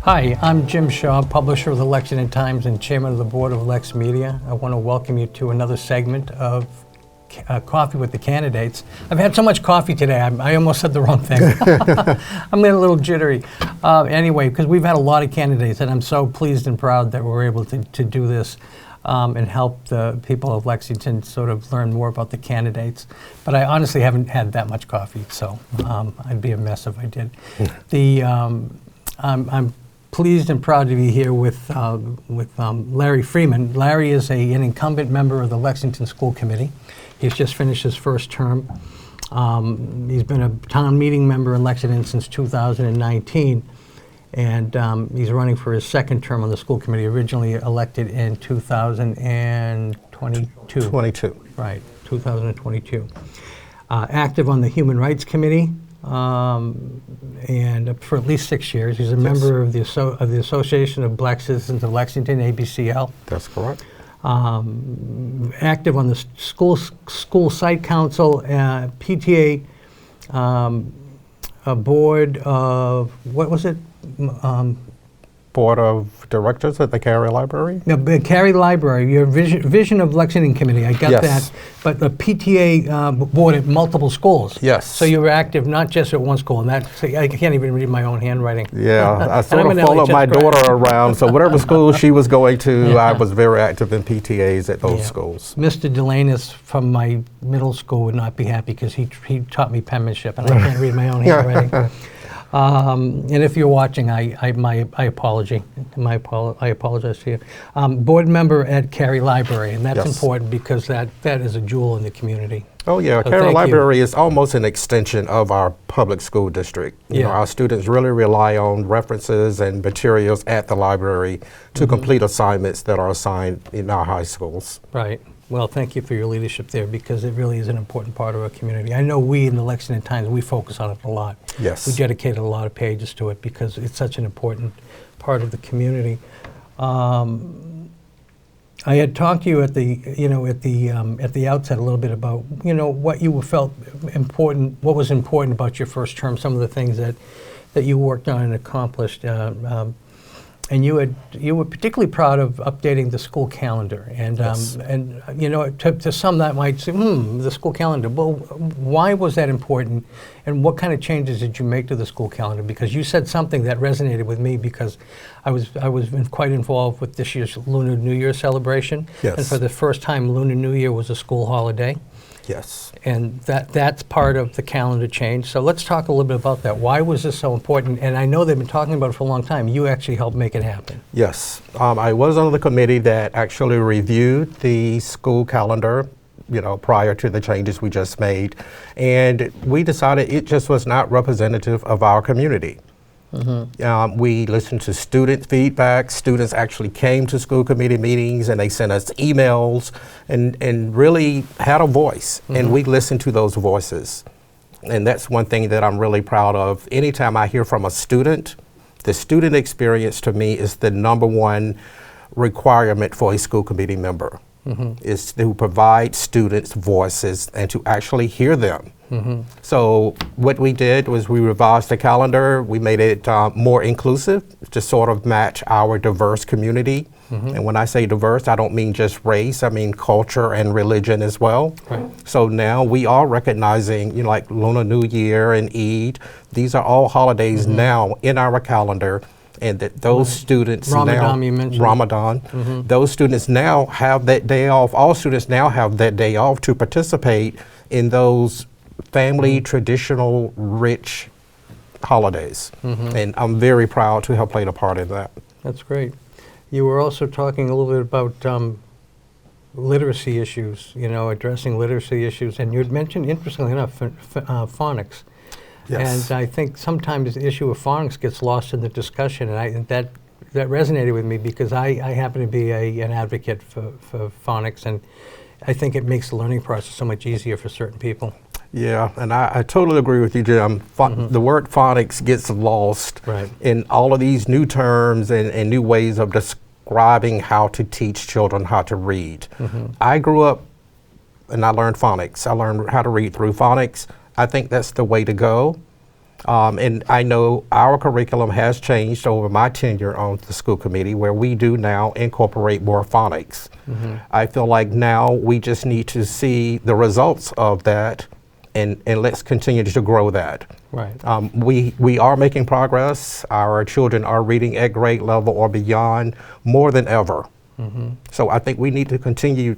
Hi, I'm Jim Shaw, publisher of the Lexington Times and chairman of the board of LexMedia. I want to welcome you to another segment of Coffee with the Candidates. I've had so much coffee today, I almost said the wrong thing. I'm getting a little jittery. Anyway, because we've had a lot of candidates, and I'm so pleased and proud that we're able to do this and help the people of Lexington sort of learn more about the candidates. But I honestly haven't had that much coffee, so I'd be a mess if I did. I'm pleased and proud to be here with Larry Freeman. Larry is an incumbent member of the Lexington School Committee. He's just finished his first term. He's been a town meeting member in Lexington since 2019, and he's running for his second term on the school committee, originally elected in 2022. Right, 2022. Active on the Human Rights Committee, and for at least 6 years. He's a member of the Association of Black Citizens of Lexington, ABCL. That's correct. Active on the school site council, PTA, a board of, what was it? Board of Directors at the Cary Library? No, Cary Library, your Vision of Lexington Committee, I got that. But the PTA board at multiple schools. Yes. So you were active not just at one school, and I can't even read my own handwriting. Yeah, I sort of followed my daughter around, so whatever school she was going to, I was very active in PTAs at those schools. Mr. Delanus from my middle school would not be happy because he taught me penmanship, and I can't read my own handwriting. And if you're watching, I apologize to you. Board member at Cary Library, and that's important because that is a jewel in the community. Oh yeah, so Cary Library is almost an extension of our public school district. You know, our students really rely on references and materials at the library to complete assignments that are assigned in our high schools. Right. Well, thank you for your leadership there, because it really is an important part of our community. I know we in the Lexington Times, we focus on it a lot. Yes. We dedicated a lot of pages to it because it's such an important part of the community. I had talked to you at the outset a little bit about what you felt important, what was important about your first term, some of the things that you worked on and accomplished. And you were particularly proud of updating the school calendar, and to some that might say, the school calendar. Well, why was that important, and what kind of changes did you make to the school calendar? Because you said something that resonated with me, because I was quite involved with this year's Lunar New Year celebration, and for the first time, Lunar New Year was a school holiday. Yes. And that's part of the calendar change. So let's talk a little bit about that. Why was this so important? And I know they've been talking about it for a long time. You actually helped make it happen. Yes. I was on the committee that actually reviewed the school calendar, prior to the changes we just made. And we decided it just was not representative of our community. We listened to student feedback. Students actually came to school committee meetings and they sent us emails and really had a voice. And we listened to those voices. And that's one thing that I'm really proud of. Anytime I hear from a student, the student experience to me is the #1 requirement for a school committee member. Is to provide students voices and to actually hear them. So what we did was we revised the calendar. We made it more inclusive to sort of match our diverse community. And when I say diverse, I don't mean just race, I mean culture and religion as well. So now we are recognizing, like Lunar New Year and Eid. These are all holidays now in our calendar. And that those students Ramadan, you mentioned. Ramadan, those students now have that day off. All students now have that day off to participate in those family, traditional, rich holidays. And I'm very proud to have played a part in that. That's great. You were also talking a little bit about literacy issues, addressing literacy issues. And you had mentioned, interestingly enough, phonics. Yes. And I think sometimes the issue of phonics gets lost in the discussion, and that resonated with me because I happen to be an advocate for phonics, and I think it makes the learning process so much easier for certain people. Yeah, and I totally agree with you, Jim. The word phonics gets lost in all of these new terms and new ways of describing how to teach children how to read. I grew up and I learned phonics. I learned how to read through phonics. I think that's the way to go. And I know our curriculum has changed over my tenure on the school committee, where we do now incorporate more phonics. I feel like now we just need to see the results of that, and let's continue to grow that. Right. We are making progress. Our children are reading at grade level or beyond more than ever. So I think we need to continue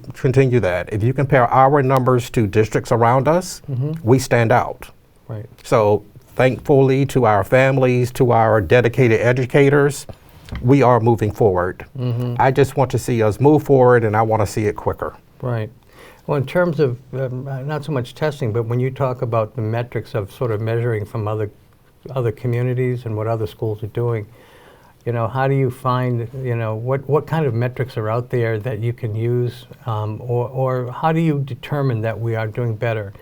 that. If you compare our numbers to districts around us, we stand out. Right. So thankfully to our families, to our dedicated educators, we are moving forward. I just want to see us move forward, and I want to see it quicker. Right. Well, in terms of not so much testing, but when you talk about the metrics of sort of measuring from other communities and what other schools are doing, you know, how do you find, you know, what kind of metrics are out there that you can use, or how do you determine that we are doing better?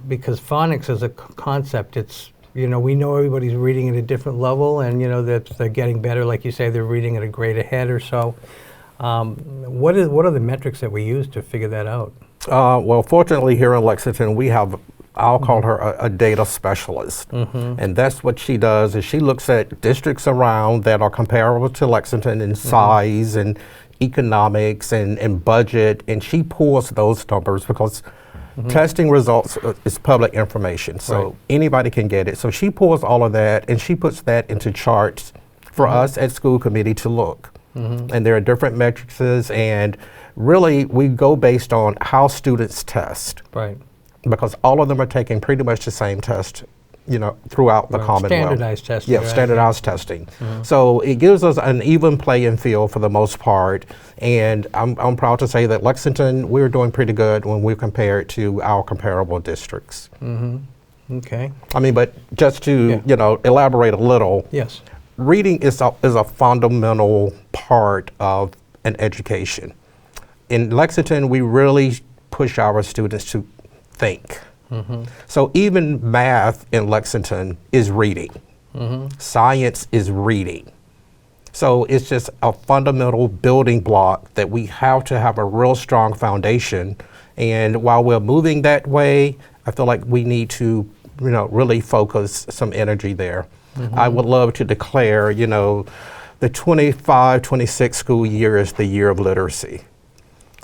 Because phonics as a concept, it's, you know, we know everybody's reading at a different level, and, you know, that they're getting better. Like you say, they're reading at a grade ahead or so. What are the metrics that we use to figure that out? Well, fortunately here in Lexington, we have, I'll call her a data specialist. And that's what she does, is she looks at districts around that are comparable to Lexington in size and economics and budget, and she pulls those numbers because testing results is public information, so anybody can get it. So she pulls all of that and she puts that into charts for us at school committee to look. And there are different metrics, and really we go based on how students test. Right. Because all of them are taking pretty much the same test, you know, throughout the Commonwealth. Standardized testing. Yeah, right? standardized testing. So it gives us an even playing field for the most part, and I'm proud to say that Lexington, we're doing pretty good when we compare it to our comparable districts. Okay. I mean, but just to, you know, elaborate a little. Yes. Reading is a fundamental part of an education. In Lexington, we really push our students to think. So even math in Lexington is reading. Science is reading. So it's just a fundamental building block that we have to have a real strong foundation. And while we're moving that way, I feel like we need to, you know, really focus some energy there. I would love to declare, you know, the 25-26 school year is the year of literacy.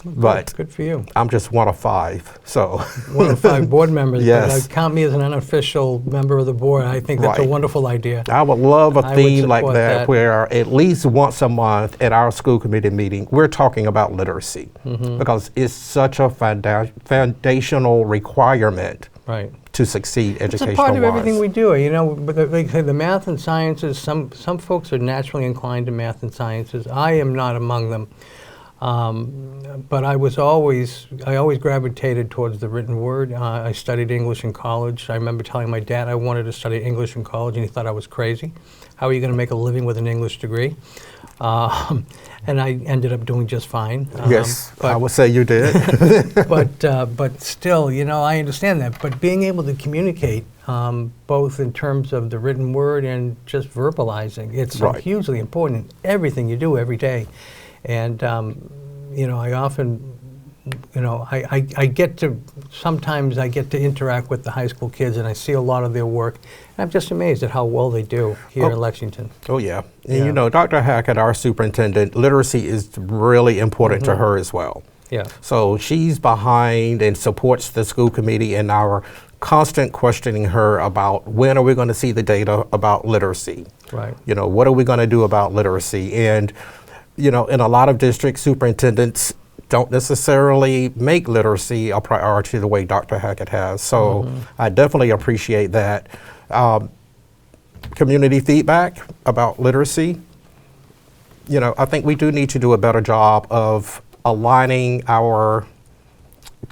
But good for you. I'm just one of 5, so. One of 5 board members. Yes. But, count me as an unofficial member of the board. I think that's a Right. wonderful idea. I would love a I would theme like support that, that. where at least once a month at our school committee meeting, we're talking about literacy, because it's such a foundational requirement Right. to succeed It's educational a part of everything wise. we do. You know, but like I say, the math and sciences, some folks are naturally inclined to math and sciences. I am not among them. But I always gravitated towards the written word. I studied English in college. I remember telling my dad I wanted to study English in college, and he thought I was crazy. How are you going to make a living with an English degree? And I ended up doing just fine. Yes, but, I would say you did. but still, you know, I understand that. But being able to communicate, both in terms of the written word and just verbalizing, it's so Right. hugely important in everything you do every day. And, you know, I often, you know, sometimes I get to interact with the high school kids, and I see a lot of their work. And I'm just amazed at how well they do here in Lexington. Oh, yeah. And, Yeah. you know, Dr. Hackett, our superintendent, literacy is really important to her as well. Yeah. So she's behind and supports the school committee in our constant questioning her about when are we going to see the data about literacy? Right. You know, what are we going to do about literacy? And, you know, in a lot of districts, superintendents don't necessarily make literacy a priority the way Dr. Hackett has. So I definitely appreciate that. Community feedback about literacy. You know, I think we do need to do a better job of aligning our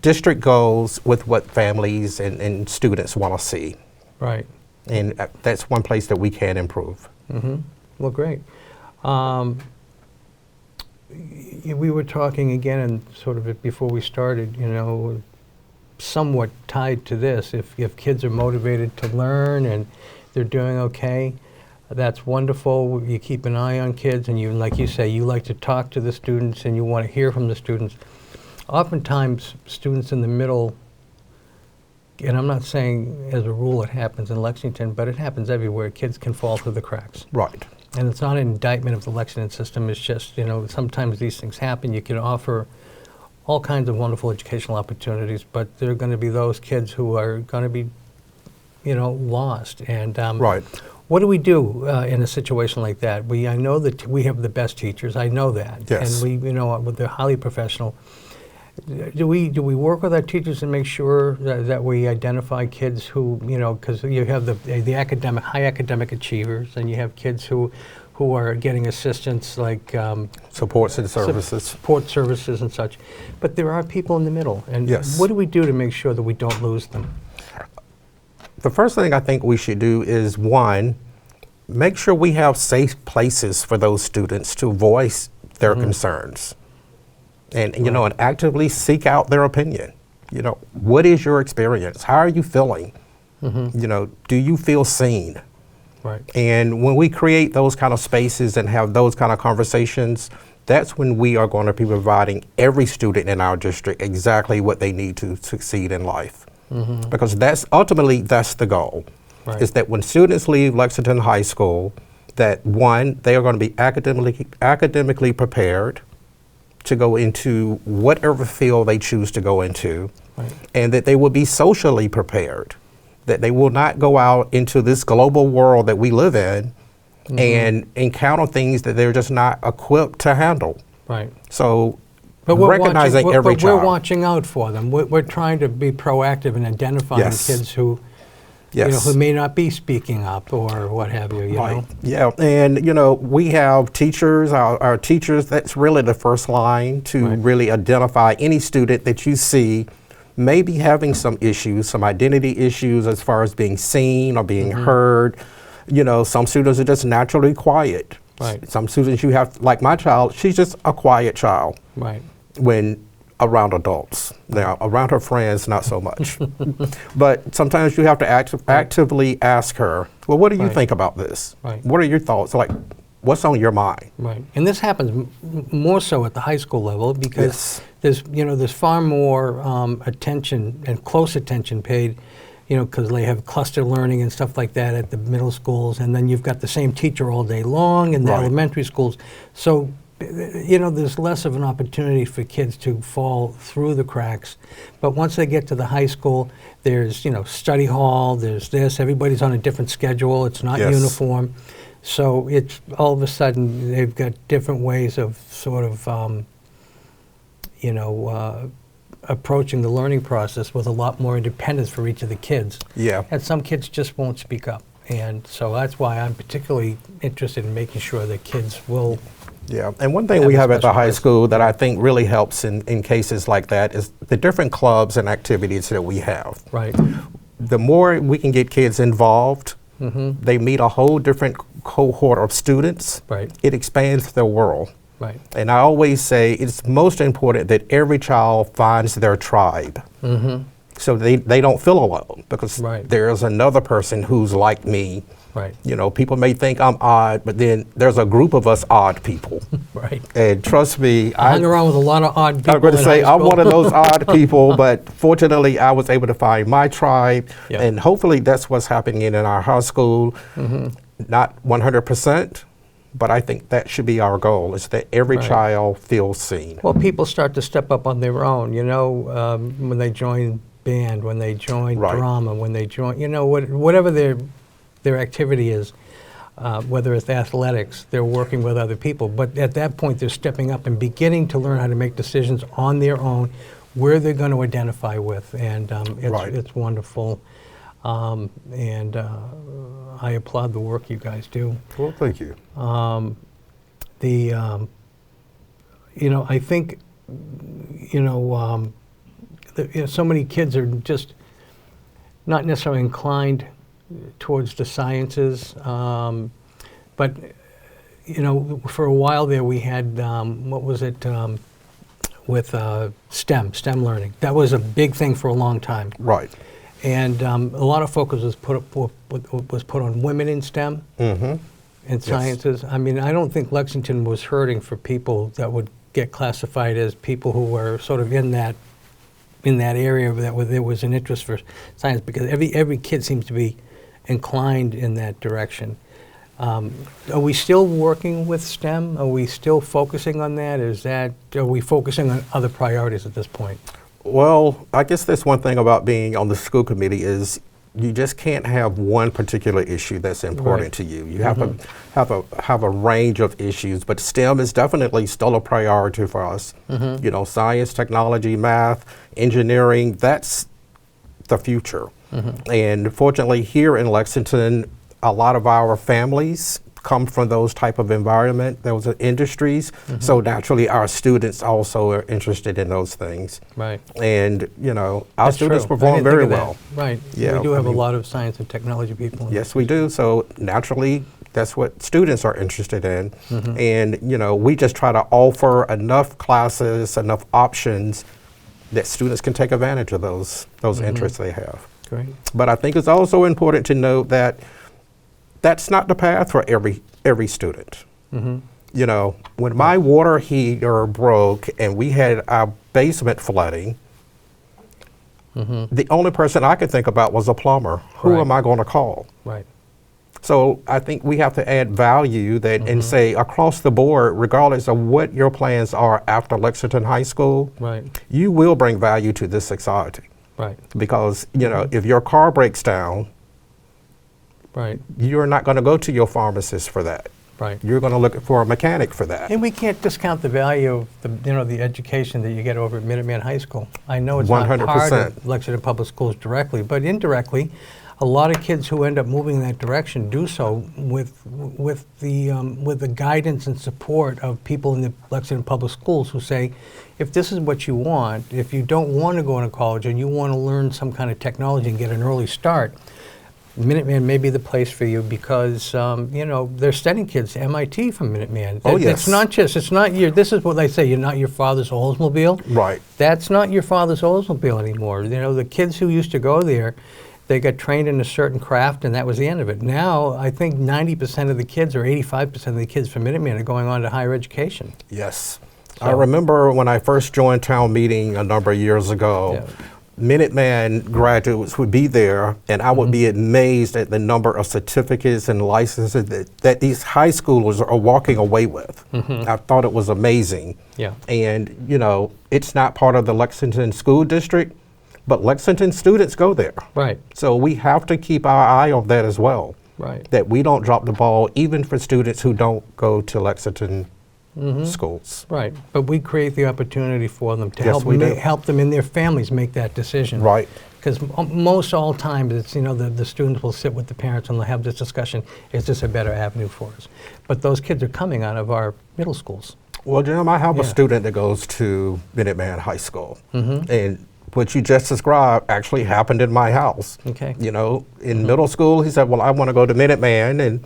district goals with what families and students want to see. Right. And that's one place that we can improve. Well, great. We were talking again, and sort of before we started, you know, somewhat tied to this. If kids are motivated to learn and they're doing okay, that's wonderful. You keep an eye on kids, and you, like you say, you like to talk to the students and you want to hear from the students. Oftentimes, students in the middle and I'm not saying as a rule it happens in Lexington, but it happens everywhere. Kids can fall through the cracks. Right. And it's not an indictment of the Lexington system. It's just, sometimes these things happen. You can offer all kinds of wonderful educational opportunities, but there are going to be those kids who are going to be, lost. And Right. what do we do in a situation like that? I know that we have the best teachers. I know that. Yes. And they're highly professional. Do we work with our teachers and make sure that we identify kids who, because you have the high academic achievers, and you have kids who are getting assistance like Supports and services. support services and such. But there are people in the middle. And Yes. what do we do to make sure that we don't lose them? The first thing I think we should do is, one, make sure we have safe places for those students to voice their concerns. And and actively seek out their opinion. What is your experience? How are you feeling? Do you feel seen? Right. And when we create those kind of spaces and have those kind of conversations, that's when we are going to be providing every student in our district exactly what they need to succeed in life. Because that's the goal. Right. Is that when students leave Lexington High School, that one, they are going to be academically prepared to go into whatever field they choose to go into, Right. and that they will be socially prepared, that they will not go out into this global world that we live in and encounter things that they're just not equipped to handle. Right. So But we're recognizing watching, every but child. we're watching out for them. We're trying to be proactive in identifying Yes. kids who, Yes. who may not be speaking up or what have you. You Right. know. Yeah, and we have teachers. Our teachers. That's really the first line to Right. really identify any student that you see maybe having some issues, some identity issues as far as being seen or being heard. Some students are just naturally quiet. Right. Some students you have, like my child, she's just a quiet child Right. when around adults. Now, around her friends, not so much. But sometimes you have to actively ask her, well, what do you Right. think about this? Right. What are your thoughts? Like, what's on your mind? Right. And this happens more so at the high school level because Yes. there's far more attention and close attention paid, because they have cluster learning and stuff like that at the middle schools, and then you've got the same teacher all day long in the Right. elementary schools. So, there's less of an opportunity for kids to fall through the cracks. But once they get to the high school, there's, study hall, there's this, everybody's on a different schedule, it's not Yes. uniform. So it's all of a sudden they've got different ways of sort of, approaching the learning process with a lot more independence for each of the kids. Yeah. And some kids just won't speak up. And so that's why I'm particularly interested in making sure that kids will. Yeah, and one thing Have we a have at the special high place. school that I think really helps in cases like that is the different clubs and activities that we have. Right. The more we can get kids involved, they meet a whole different cohort of students. Right. It expands their world. Right. And I always say it's most important that every child finds their tribe. So they don't feel alone, because Right. there's another person who's like me. Right. People may think I'm odd, but then there's a group of us odd people. Right. And trust me, I hung around with a lot of odd people. I'm going to in say high I'm school. one of those odd people, but fortunately I was able to find my tribe, Yeah. and hopefully that's what's happening in our high school. Not 100%, but I think that should be our goal, is that every Right. child feels seen. Well, people start to step up on their own, when they join band, when they join Right. drama, when they join, whatever their activity is, whether it's athletics, they're working with other people. But at that point, they're stepping up and beginning to learn how to make decisions on their own, where they're going to identify with, and Right. it's wonderful. And I applaud the work you guys do. Well, thank you. I think, so many kids are just not necessarily inclined towards the sciences, but for a while there we had with STEM learning. That was a big thing for a long time, Right. and a lot of focus was put on women in STEM. And sciences. I mean, I don't think Lexington was hurting for people that would get classified as people who were sort of in that in that area that there was an interest for science, because every kid seems to be inclined in that direction. Are we still working with STEM? Are we still focusing on that? Are we focusing on other priorities at this point? Well, I guess that's one thing about being on the school committee is you just can't have one particular issue that's important to you. You have to have a range of issues, but STEM is definitely still a priority for us. You know, science, technology, math, engineering, that's the future. And fortunately here in Lexington, a lot of our families come from those type of environment, those industries. So naturally our students also are interested in those things. Right. And you know, our That's students true. I perform didn't very think of that. well. Right. Yeah, We do have I mean, a lot of science and technology people. Yes, we do. So naturally, that's what students are interested in. And you know, we just try to offer enough classes, enough options that students can take advantage of those interests they have. Great. But I think it's also important to note that that's not the path for every student. You know, when my water heater broke and we had our basement flooding, the only person I could think about was a plumber. Who Right. am I going to call? Right. So I think we have to add value that and say across the board, regardless of what your plans are after Lexington High School, Right. you will bring value to this society. Right. Because, you know, if your car breaks down, Right. you're not going to go to your pharmacist for that. Right. You're going to look for a mechanic for that. And we can't discount the value of the education that you get over at Minuteman High School. I know it's not part 100%. of Lexington Public Schools directly, but indirectly, a lot of kids who end up moving in that direction do so with the guidance and support of people in the Lexington Public Schools who say, if this is what you want, if you don't want to go into college and you want to learn some kind of technology and get an early start, Minuteman may be the place for you because, you know, they're sending kids to MIT from Minuteman. Oh, yes. It's not this is what they say, you're not your father's Oldsmobile. Right. That's not your father's Oldsmobile anymore. You know, the kids who used to go there, they got trained in a certain craft and that was the end of it. Now, I think 90% of the kids or 85% of the kids from Minuteman are going on to higher education. Yes. So- I remember when I first joined town meeting a number of years ago, Minuteman graduates would be there, and I would be amazed at the number of certificates and licenses that these high schoolers are walking away with. I thought it was amazing. Yeah. And, you know, it's not part of the Lexington School District, but Lexington students go there. Right. So we have to keep our eye on that as well. Right. That we don't drop the ball, even for students who don't go to Lexington schools. Right. But we create the opportunity for them to Yes, help we do. help them and their families make that decision. Right. Because most all times, it's, you know, the students will sit with the parents and they'll have this discussion, is this a better avenue for us? But those kids are coming out of our middle schools. Well, Jim, I have a Yeah. student that goes to Minuteman High School, and what you just described actually happened in my house. Okay. You know, in middle school, he said, well, I want to go to Minuteman, and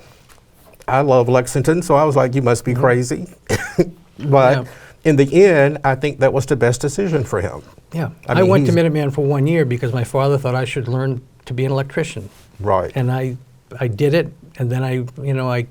I love Lexington, so I was like, you must be crazy. But Yeah. in the end, I think that was the best decision for him. Yeah. I I mean, went to he's- Minuteman for 1 year because my father thought I should learn to be an electrician. Right. And I did it, and then I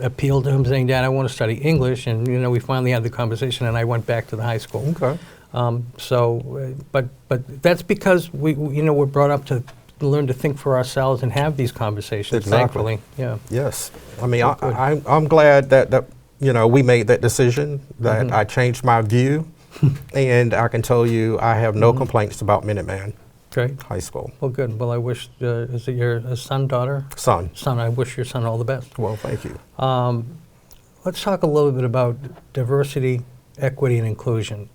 appealed to him saying, Dad, I want to study English, and, you know, we finally had the conversation, and I went back to the high school. Okay. But that's because we're brought up to learn to think for ourselves and have these conversations. Exactly. Thankfully, yeah. Yes. I mean, Oh, good. I'm glad that you know, we made that decision, that I changed my view, and I can tell you I have no complaints about Minuteman Great. High School. Well, good. Well, I wish. Is it your son, daughter? Son. Son. I wish your son all the best. Well, thank you. Let's talk a little bit about diversity, equity, and inclusion.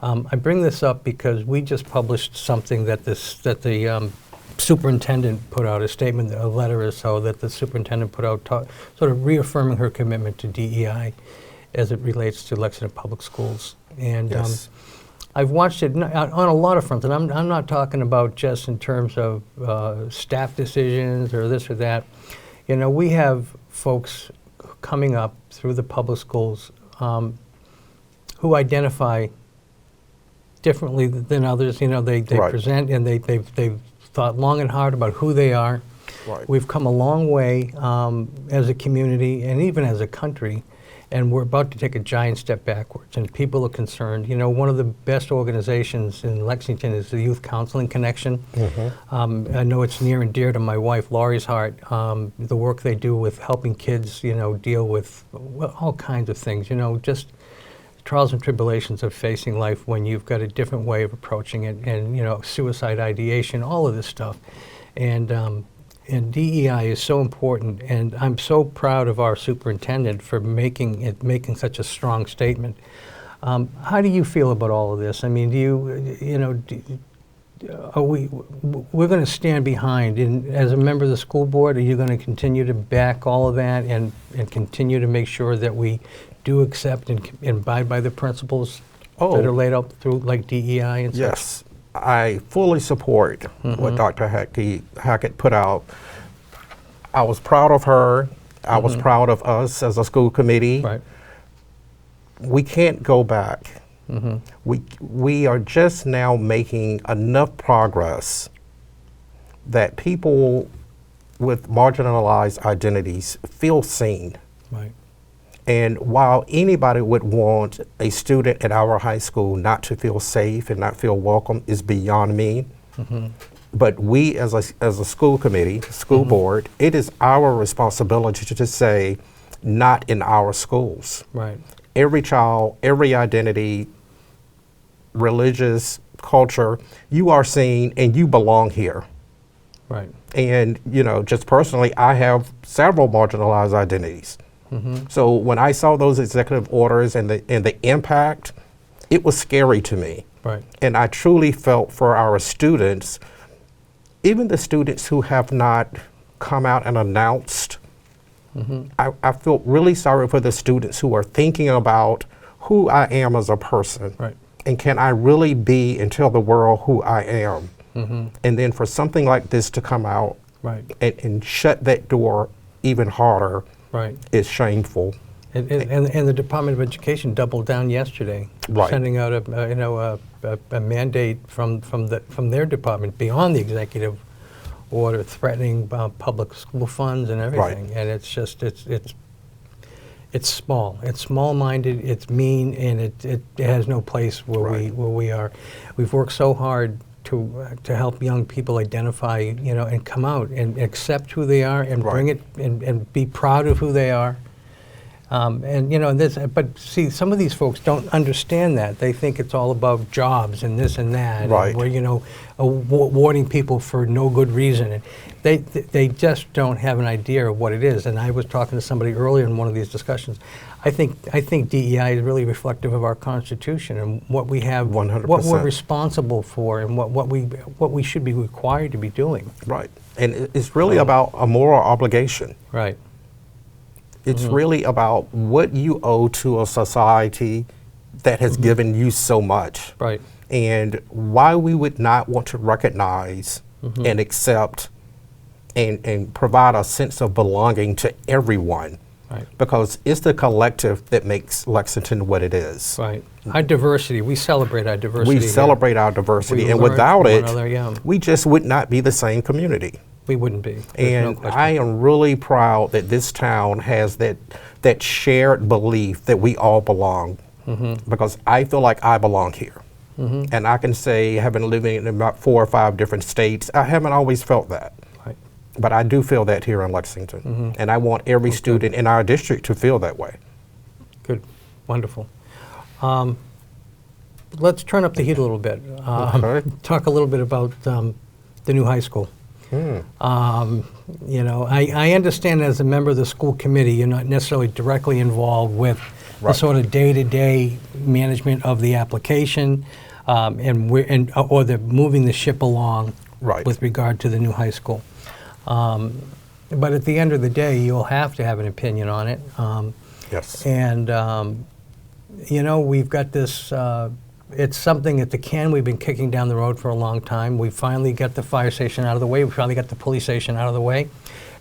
I bring this up because we just published something that the superintendent put out, a statement, a letter or so that the superintendent put out, sort of reaffirming her commitment to DEI as it relates to Lexington Public Schools. And Yes. I've watched it on a lot of fronts, and I'm not talking about just in terms of staff decisions or this or that. You know, we have folks coming up through the public schools who identify differently than others. You know, they Right. present and they've thought long and hard about who they are. Right. We've come a long way as a community and even as a country. And we're about to take a giant step backwards, and people are concerned. You know, one of the best organizations in Lexington is the Youth Counseling Connection. I know it's near and dear to my wife, Laurie's heart, the work they do with helping kids, you know, deal with all kinds of things, you know, just trials and tribulations of facing life when you've got a different way of approaching it, and, you know, suicide ideation, all of this stuff. And DEI is so important, and I'm so proud of our superintendent for making such a strong statement. How do you feel about all of this? I mean, we're going to stand behind, and as a member of the school board, are you going to continue to back all of that and continue to make sure that we do accept and abide by the principles that are laid out through, like DEI and such? Yes. I fully support what Dr. Hackett put out. I was proud of her. I was proud of us as a school committee. Right. We can't go back. We are just now making enough progress that people with marginalized identities feel seen. Right. And while anybody would want a student at our high school not to feel safe and not feel welcome is beyond me, but we as a school committee, school board, it is our responsibility to say, not in our schools. Right. Every child, every identity, religious, culture, you are seen and you belong here. Right. And, you know, just personally, I have several marginalized identities. So when I saw those executive orders and the impact, it was scary to me. Right. And I truly felt for our students, even the students who have not come out and announced, I felt really sorry for the students who are thinking about who I am as a person. Right. And can I really be and tell the world who I am? And then for something like this to come out and shut that door even harder, is shameful. And the Department of Education doubled down yesterday, sending out a mandate from their department beyond the executive order, threatening public school funds and everything. And it's just it's small. It's small-minded. It's mean, and it has no place where we are. We've worked so hard to help young people identify, you know, and come out and accept who they are and bring it and be proud of who they are. And, you know, but see, some of these folks don't understand that. They think it's all about jobs and this and that. And we're, you know, awarding people for no good reason. And they just don't have an idea of what it is. And I was talking to somebody earlier in one of these discussions. I think DEI is really reflective of our Constitution and what we have, 100%. what we're responsible for, and what we should be required to be doing. Right. And it's really about a moral obligation. Right. It's really about what you owe to a society that has given you so much. Right. And why we would not want to recognize and accept and provide a sense of belonging to everyone. Right. Because it's the collective that makes Lexington what it is. Right. Our diversity, we celebrate our diversity. We celebrate our diversity, We and learn without from it, one another, we just would not be the same community. We wouldn't be. There's no And question. I am really proud that this town has that shared belief that we all belong, because I feel like I belong here. And I can say, having lived in about 4 or 5 different states, I haven't always felt that. Right. But I do feel that here in Lexington. And I want every student in our district to feel that way. Good. Wonderful. Let's turn up the heat a little bit. Talk a little bit about the new high school. You know, I understand as a member of the school committee, you're not necessarily directly involved with the sort of day-to-day management of the application, or the moving the ship along with regard to the new high school. But at the end of the day, you'll have to have an opinion on it. Yes. And you know, we've got this. It's something at the can we've been kicking down the road for a long time. We finally got the fire station out of the way. We finally got the police station out of the way.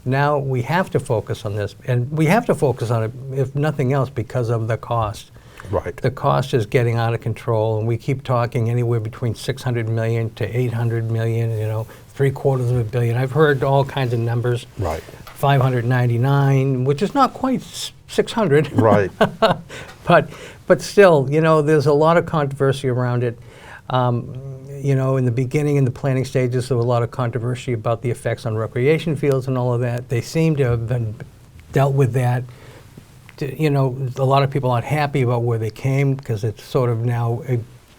Now we have to focus on this, and we have to focus on it, if nothing else, because of the cost. Right. The cost is getting out of control, and we keep talking anywhere between 600 million to 800 million, you know, $750 million. I've heard all kinds of numbers. Right. 599, which is not quite 600. Right. But still, you know, there's a lot of controversy around it. You know, in the beginning, in the planning stages, there was a lot of controversy about the effects on recreation fields and all of that. They seem to have been dealt with that. You know, a lot of people aren't happy about where they came because it's sort of now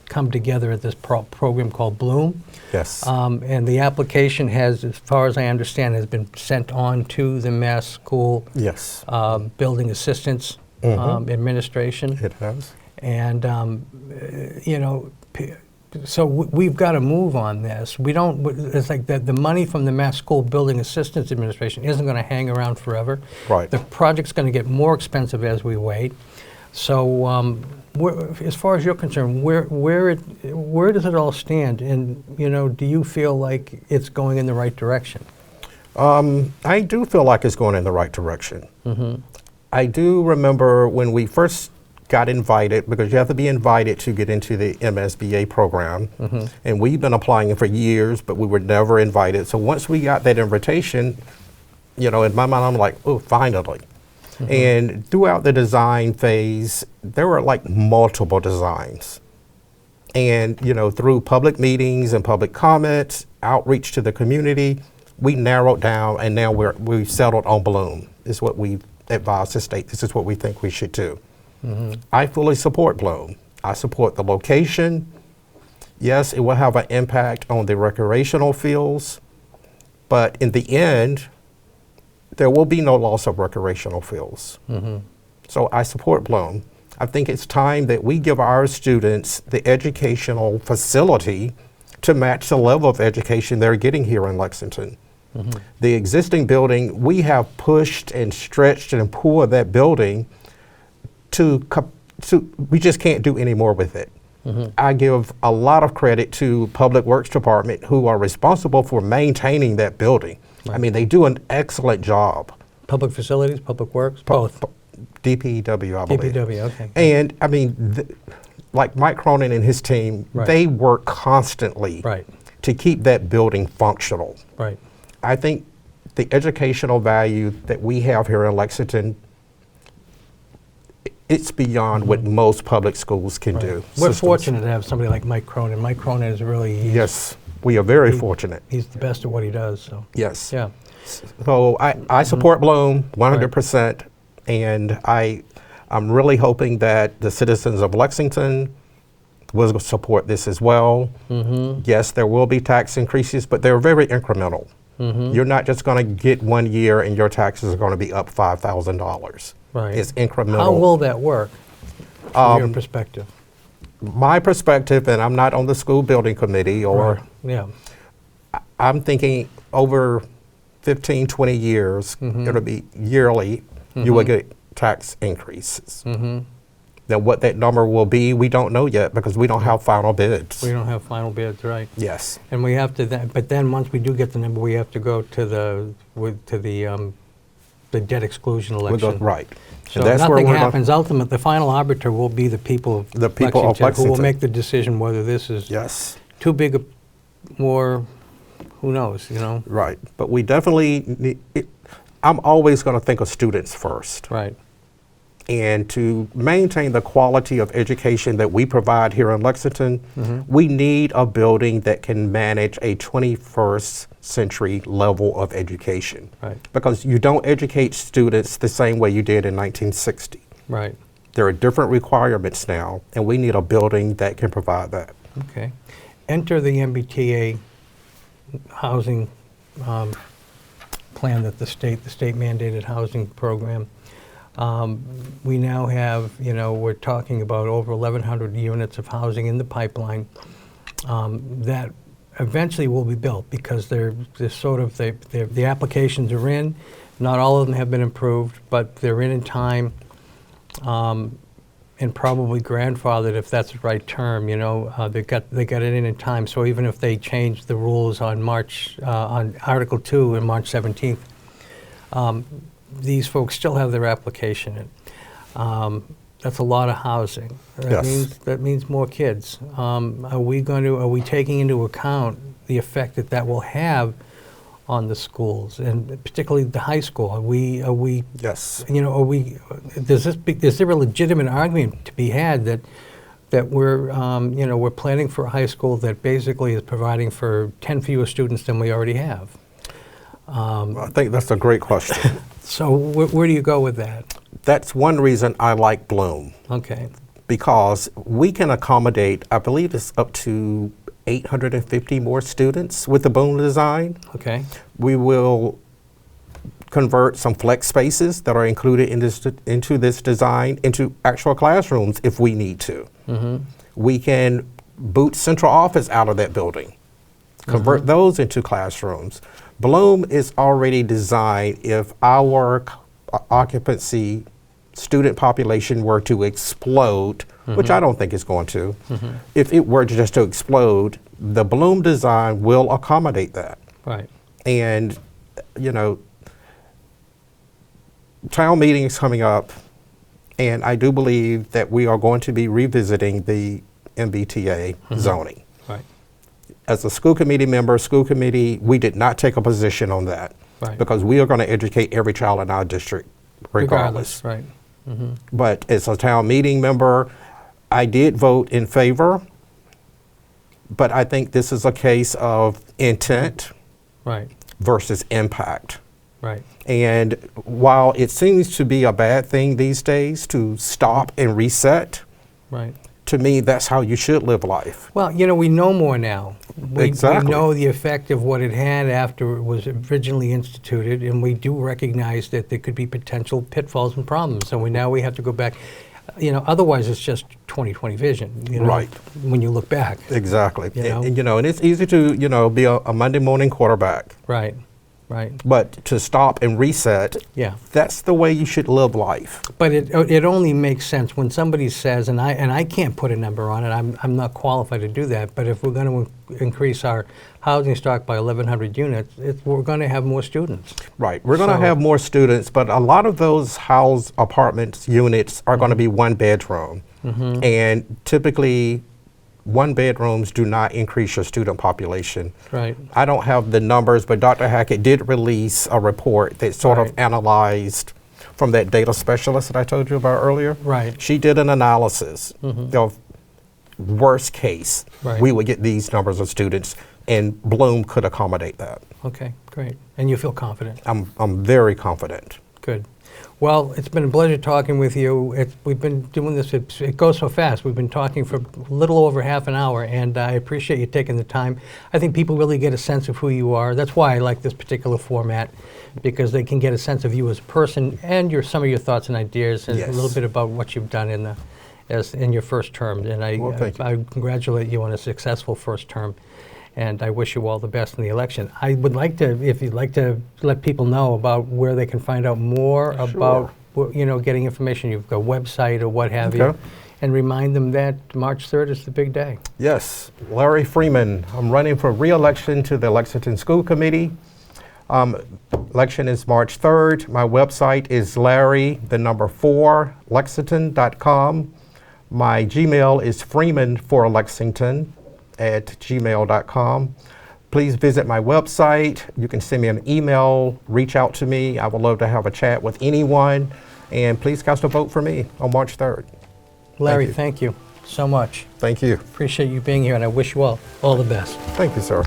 come together at this program called Bloom. Yes. And the application has, as far as I understand, has been sent on to the Mass School Yes. Building Assistance Administration. It has. And, you know, so we've got to move on this. We don't, it's like the money from the Mass School Building Assistance Administration isn't going to hang around forever. Right. The project's going to get more expensive as we wait. So as far as you're concerned, where does it all stand? And, you know, do you feel like it's going in the right direction? I do feel like it's going in the right direction. I do remember when we first got invited, because you have to be invited to get into the MSBA program. And we've been applying for years, but we were never invited. So once we got that invitation, you know, in my mind, I'm like, oh, finally. And throughout the design phase, there were like multiple designs. And, you know, through public meetings and public comments, outreach to the community, we narrowed down, and now we've settled on Bloom, is what we've advised the state. This is what we think we should do. I fully support Bloom. I support the location. Yes, it will have an impact on the recreational fields, but in the end, there will be no loss of recreational fields. So I support Bloom. I think it's time that we give our students the educational facility to match the level of education they're getting here in Lexington. The existing building, we have pushed and stretched and poured that building to we just can't do any more with it. I give a lot of credit to Public Works Department, who are responsible for maintaining that building. I mean, they do an excellent job. Public facilities, public works, both? DPW, I believe. DPW, okay. And I mean, like Mike Cronin and his team, they work constantly to keep that building functional. I think the educational value that we have here in Lexington, it's beyond what most public schools can do. We're fortunate to have somebody like Mike Cronin. Mike Cronin is really... Yes, we are very fortunate. He's the best at what he does, so... Yes. Yeah. So I support Bloom 100%, and I'm really hoping that the citizens of Lexington will support this as well. Yes, there will be tax increases, but they're very incremental. You're not just going to get 1 year and your taxes are going to be up $5,000. It's incremental. How will that work from your perspective? My perspective, and I'm not on the school building committee, or I'm thinking over 15, 20 years, it'll be yearly, you will get tax increases. Now what that number will be, we don't know yet because we don't have final bids. We don't have final bids, right? Yes. And we have to, but then once we do get the number, we have to go to the debt exclusion election. Right. So nothing happens. Ultimately, the final arbiter will be the people of Lexington who will make the decision whether this is too big a war. Who knows, you know? Right. But we definitely need, I'm always going to think of students first. Right. And to maintain the quality of education that we provide here in Lexington, we need a building that can manage a 21st century level of education. Because you don't educate students the same way you did in 1960. There are different requirements now, and we need a building that can provide that. Okay. Enter the MBTA housing plan that the state mandated housing program. We now have, you know, we're talking about over 1,100 units of housing in the pipeline that eventually will be built because they're sort of, the applications are in. Not all of them have been approved, but they're in time and probably grandfathered, if that's the right term. You know, they got it in time. So even if they change the rules on on Article 2 on March 17th, these folks still have their application in. That's a lot of housing. That means more kids. Are we taking into account the effect that will have on the schools, and particularly the high school? Are we, Yes. you know, is there a legitimate argument to be had that we're, you know, we're planning for a high school that basically is providing for 10 fewer students than we already have? I think that's a great question. So where do you go with that? That's one reason I like Bloom, Okay. because we can accommodate, I believe it's up to 850 more students with the Bloom design. Okay. We will convert some flex spaces that are included in this, into this design into actual classrooms if we need to. We can boot central office out of that building, convert those into classrooms. Bloom is already designed if our occupancy student population were to explode, which I don't think it's going to. If it were just to explode, the Bloom design will accommodate that. Right. And, you know, town meeting is coming up, and I do believe that we are going to be revisiting the MBTA zoning. Right. As a school committee member, school committee, we did not take a position on that. Right. Because we are going to educate every child in our district regardless. Right. But as a town meeting member, I did vote in favor, but I think this is a case of intent Right. versus impact. Right. And while it seems to be a bad thing these days to stop and reset, Right. to me, that's how you should live life. Well, you know, we know more now. We Exactly. know the effect of what it had after it was originally instituted, and we do recognize that there could be potential pitfalls and problems. So now we have to go back. You know, otherwise it's just 20/20 vision. You know, Right. when you look back. Exactly. You know? And, you know, and it's easy to, you know, be a Monday morning quarterback. Right. Right. But to stop and reset, Yeah. that's the way you should live life. But it only makes sense when somebody says, and I can't put a number on it. I'm not qualified to do that. But if we're going to increase our housing stock by 1,100 units, we're going to have more students. Right. We're going to So- have more students, but a lot of those house apartments units are going to be one bedroom. And typically, one bedrooms do not increase your student population. Right. I don't have the numbers, but Dr. Hackett did release a report that sort of Right. analyzed from that data specialist that I told you about earlier. Right. She did an analysis of worst case, Right. we would get these numbers of students, and Bloom could accommodate that. Okay. Great. And you feel confident. I'm very confident. Good. Well, it's been a pleasure talking with you. We've been doing this, it goes so fast. We've been talking for a little over half an hour, and I appreciate you taking the time. I think people really get a sense of who you are. That's why I like this particular format, because they can get a sense of you as a person and some of your thoughts and ideas, and Yes. a little bit about what you've done in your first term. And Well, thank you. I congratulate you on a successful first term. And I wish you all the best in the election. I would like to, if you'd like to let people know about where they can find out more about, you know, getting information. You've got a website or what have you. Okay. And remind them that March 3rd is the big day. Yes, Larry Freeman. I'm running for re-election to the Lexington School Committee. Election is March 3rd. My website is Lexington.com. My Gmail is freeman4lexington@gmail.com. Please visit my website. You can send me an email, reach out to me. I would love to have a chat with anyone. And please cast a vote for me on March 3rd. Larry, you. thank you so much. Thank you. Appreciate you being here, and I wish you all the best. Thank you, sir.